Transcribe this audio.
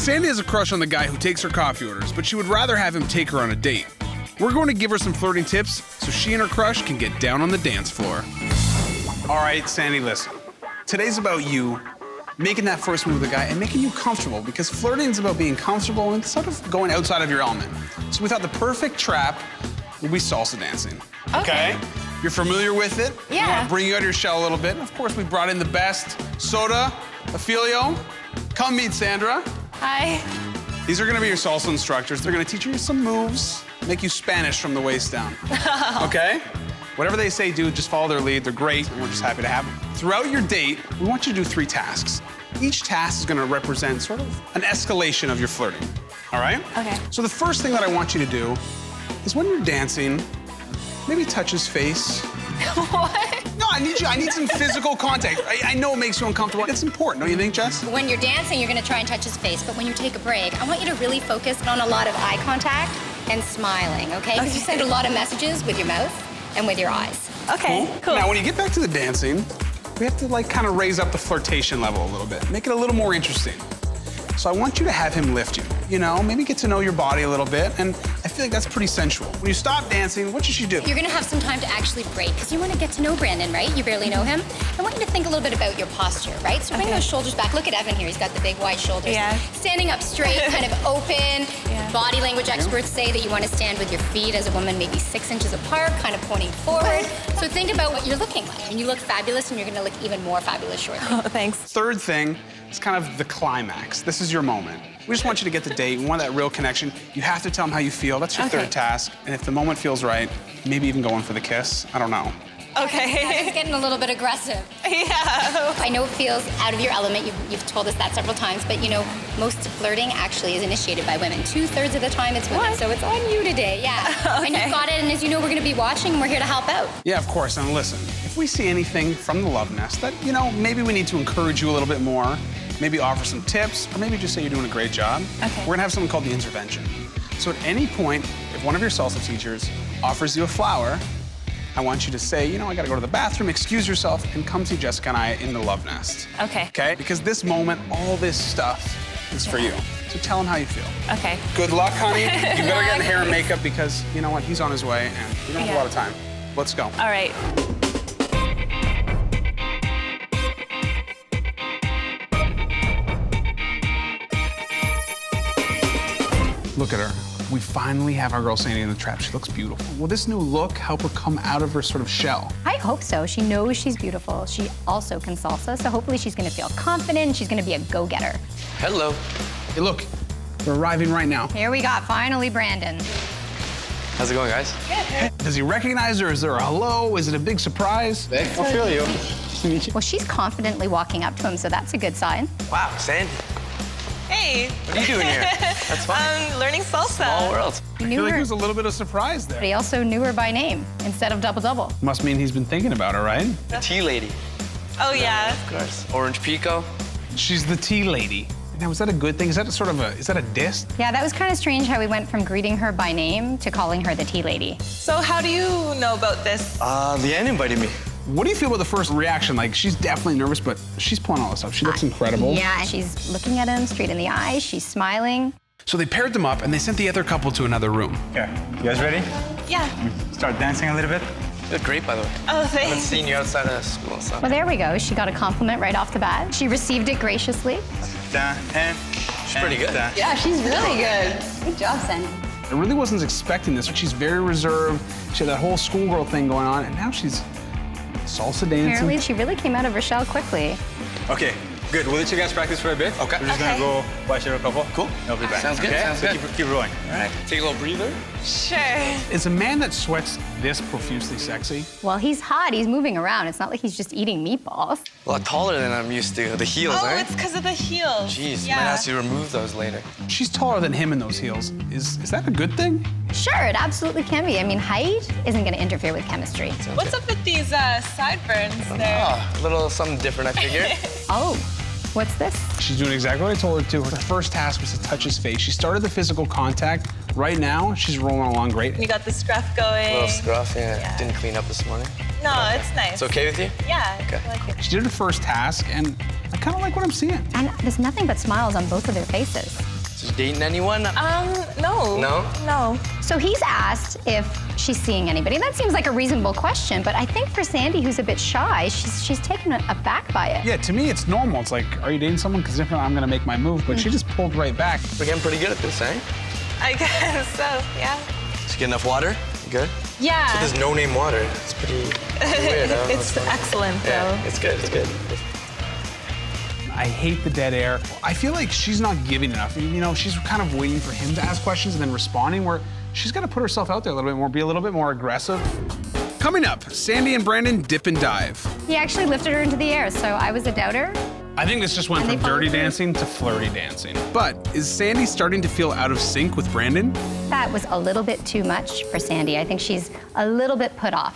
Sandy has a crush on the guy who takes her coffee orders, but she would rather have him take her on a date. We're going to give her some flirting tips so she and her crush can get down on the dance floor. All right, Sandy, listen. Today's about you making that first move with the guy and making you comfortable, because flirting is about being comfortable and sort of going outside of your element. So we thought the perfect trap would be salsa dancing. Okay. You're familiar with it? Yeah. We want to bring you out of your shell a little bit. Of course, we brought in the best. Soda, Ophelio, come meet Sandra. Hi. These are going to be your salsa instructors. They're going to teach you some moves, make you Spanish from the waist down. Okay? Whatever they say, do, just follow their lead. They're great, and we're just happy to have them. Throughout your date, we want you to do 3 tasks. Each task is going to represent sort of an escalation of your flirting. All right? Okay. So the first thing that I want you to do is when you're dancing, maybe touch his face. What? No, I need some physical contact. I know it makes you uncomfortable. It's important, don't you think, Jess? When you're dancing, you're gonna try and touch his face, but when you take a break, I want you to really focus on a lot of eye contact and smiling, okay? Because you send a lot of messages with your mouth and with your eyes. Okay, cool. Now, when you get back to the dancing, we have to kind of raise up the flirtation level a little bit, make it a little more interesting. So I want you to have him lift you, maybe get to know your body a little bit, and I feel like that's pretty sensual. When you stop dancing, what should you do? You're gonna have some time to actually break, because you wanna get to know Brandon, right? You barely know him. I want you to think a little bit about your posture, right? So bring those shoulders back. Look at Evan here, he's got the big wide shoulders. Yeah. Standing up straight, kind of open. Yeah. Body language experts say that you wanna stand with your feet as a woman maybe 6 inches apart, kind of pointing forward. So think about what you're looking like. And you look fabulous, and you're gonna look even more fabulous shortly. Oh, thanks. Third thing is kind of the climax. This is your moment. We just want you to get the date. We want that real connection. You have to tell him how you feel. That's your third task. And if the moment feels right, maybe even go in for the kiss. I don't know. Okay. It's getting a little bit aggressive. Yeah. I know it feels out of your element. You've told us that several times, but most flirting actually is initiated by women. 2/3 of the time it's women, so it's on you today, yeah. And you've got it, and as you know, we're gonna be watching, and we're here to help out. Yeah, of course. And listen, if we see anything from the Love Nest that, maybe we need to encourage you a little bit more, maybe offer some tips, or maybe just say you're doing a great job, we're gonna have something called the intervention. So at any point, if one of your salsa teachers offers you a flower, I want you to say, I gotta go to the bathroom, excuse yourself, and come see Jessica and I in the Love Nest. Okay. Okay? Because this moment, all this stuff is for you. So tell him how you feel. Okay. Good luck, honey. You better get in hair and makeup because, you know what, he's on his way, and we don't have a lot of time. Let's go. All right. Look at her. We finally have our girl Sandy in the trap. She looks beautiful. Will this new look help her come out of her sort of shell? I hope so. She knows she's beautiful. She also can salsa, so hopefully she's gonna feel confident and she's gonna be a go-getter. Hello. Hey, look, we're arriving right now. Here we got, finally, Brandon. How's it going, guys? Does he recognize her? Is there a hello? Is it a big surprise? I feel you. Nice to meet you. Well, she's confidently walking up to him, so that's a good sign. Wow, Sandy. Hey. What are you doing here? That's fine. Learning salsa. Small world. He I knew feel like her, there's a little bit of surprise but there. he also knew her by name instead of double-double. Must mean he's been thinking about her, right? The tea lady. Oh, yeah. Of course. Orange Pico. She's the tea lady. Now, is that a good thing? Is that is that a diss? Yeah, that was kind of strange how we went from greeting her by name to calling her the tea lady. So how do you know about this? Leanne invited me. What do you feel about the first reaction? Like, she's definitely nervous, but she's pulling all this up. She looks incredible. Yeah, and she's looking at him straight in the eyes. She's smiling. So they paired them up, and they sent the other couple to another room. Okay, you guys ready? Yeah. Start dancing a little bit. You look great, by the way. Oh, I haven't thanks. seen you outside of school and stuff. Well, there we go. She got a compliment right off the bat. She received it graciously. Down and She's pretty good. down. Yeah, she's really good. Good job, Sandy. I really wasn't expecting this. She's very reserved. She had that whole schoolgirl thing going on, and now she's salsa dancing. Apparently, she really came out of her shell quickly. Okay, good. We'll let you guys practice for a bit. Okay. We're just gonna go watch your couple. Cool. I'll be back. Sounds good, Okay? sounds So good. Keep rolling. All right. Take a little breather. Sure. Is a man that sweats this profusely sexy? Well, he's hot. He's moving around. It's not like he's just eating meatballs. A lot taller than I'm used to. The heels, Oh, right? it's because of the heels. Jeez, yeah. might have to remove those later. She's taller than him in those heels. Is that a good thing? Sure, it absolutely can be. I mean, height isn't going to interfere with chemistry. What's up with these sideburns there? Ah, a little something different, I figured. Oh, what's this? She's doing exactly what I told her to. Her first task was to touch his face. She started the physical contact. Right now, she's rolling along great. You got the scruff going. A little scruff, yeah. Yeah. Didn't clean up this morning. No, it's nice. It's okay with you? Yeah. Okay. I like it. She did her first task, and I kind of like what I'm seeing. And there's nothing but smiles on both of their faces. Just dating anyone? No. No? No. So he's asked if she's seeing anybody. And that seems like a reasonable question, but I think for Sandy, who's a bit shy, she's taken aback by it. Yeah, to me, it's normal. It's like, are you dating someone? Because if not, I'm gonna make my move. But she just pulled right back. We're getting pretty good at this, eh? I guess so, yeah. Did you get enough water? You good? Yeah. There's no name water. It's pretty weird, huh? It's excellent, though. Yeah, it's good, it's good. I hate the dead air. I feel like she's not giving enough. You know, she's kind of waiting for him to ask questions and then responding, where she's got to put herself out there a little bit more, be a little bit more aggressive. Coming up, Sandy and Brandon dip and dive. He actually lifted her into the air, so I was a doubter. I think this just went And from they followed dirty through. dancing to flirty dancing. But is Sandy starting to feel out of sync with Brandon? That was a little bit too much for Sandy. I think she's a little bit put off.